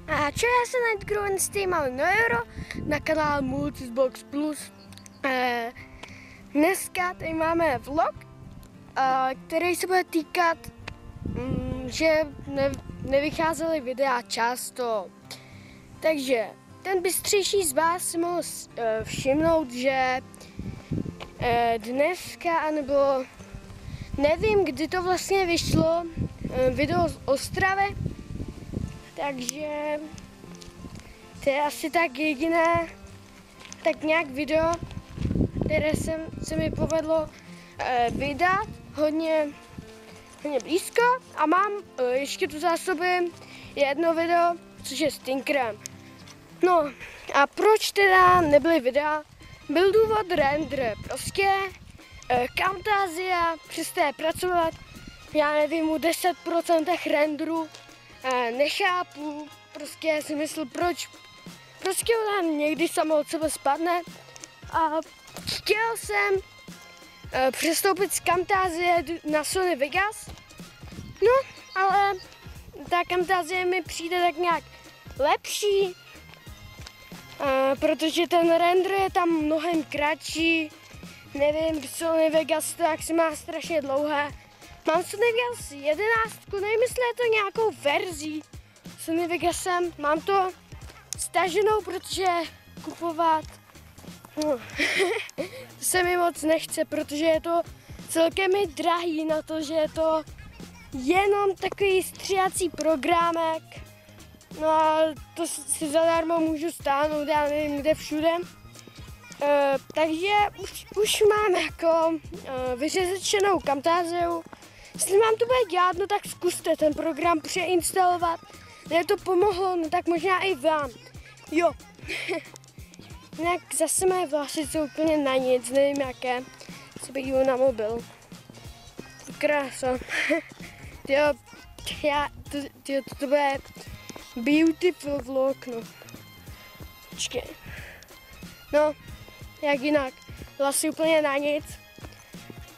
A čau, já jsem Nightgrown z Týmal Neuro na kanál Multibox Plus. Dneska tady máme vlog, který se bude týkat, že nevycházely videa často. Takže ten bystřejší z vás si mohl všimnout, že dneska, nebo nevím, kdy to vlastně vyšlo, video z Ostravy, takže to je asi tak jediné, tak nějak video, které se mi povedlo vydat hodně blízko, a mám ještě tu zásoby jedno video, což je s Tinkerem. No a proč teda nebyly videa? Byl důvod render, prostě Camtasia přesté pracovat, já nevím, u 10% renderu, nechápu, prostě si myslel, proč prostě tam někdy samo od sebe spadne, a chtěl jsem přestoupit z Camtasie na Sony Vegas, no ale ta Camtasia mi přijde tak nějak lepší, protože ten render je tam mnohem kratší, nevím, Sony Vegas to jak si má strašně dlouhé. Mám Sony Vegas 11, nevím, jestli je to nějakou verzí Sony Vegasem, mám to staženou, protože kupovat, no, to se mi moc nechce, protože je to celkem drahý na to, že je to jenom takový stříhací programek, no a to si zadarmo můžu stáhnout, já nevím kde všude. Takže už mám jako vyřešenou Camtasiu. Jestli vám to bude dělat, no tak zkuste ten program přeinstalovat. Kdyby to pomohlo, no tak možná i vám. Jo. Jinak zase mé vlasy jsou úplně na nic, nevím jaké. Se podívám na mobil. Krása. Jo, to bude beautiful vlog, no. Počkej. No, jak jinak. Vlasy úplně na nic.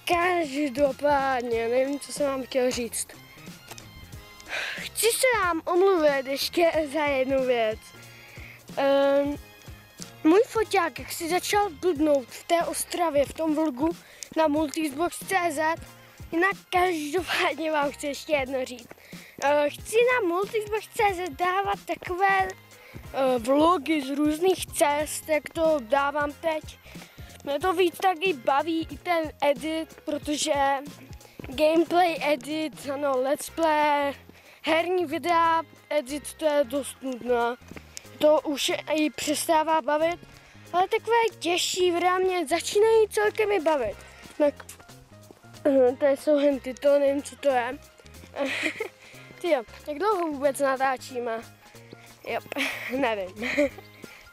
Každopádně, nevím, co jsem vám chtěl říct. Chci se vám omluvit ještě za jednu věc. Můj foťák, jak si začal blbnout v té Ostravě, v tom vlogu na multibox.cz, jinak každopádně vám chci ještě jedno říct. Chci na multibox.cz dávat takové vlogy z různých cest, jak to dávám teď. Mě to víc taky baví i ten edit, protože gameplay edit, ano, let's play, herní videa edit, to je dost nudné. To už i přestává bavit, ale takové těžší videa mě začínají celkem i bavit. Tak, to jsou henty, to nevím, co to je. Tyjo, jak dlouho vůbec natáčíme? Jop, nevím.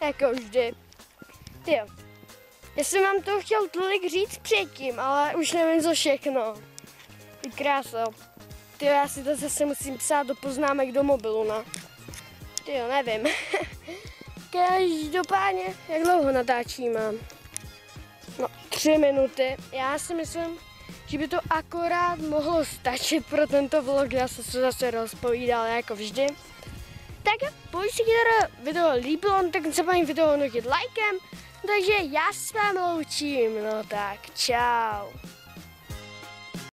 Jako vždy. Tyjo. Já jsem vám to chtěl tolik říct předtím, ale už nevím co všechno. Ty kráso. Tyjo, já si to zase musím psát do poznámek do mobilu, no. Tyjo, nevím. Každopádně, jak dlouho natáčíme? No, 3 minuty. Já si myslím, že by to akorát mohlo stačit pro tento vlog. Já jsem se zase rozpovídal jako vždy. Tak pokud se ti to video líbilo, tak nezapomeň video nutit lajkem. Takže já s vámi loučím, no tak čau.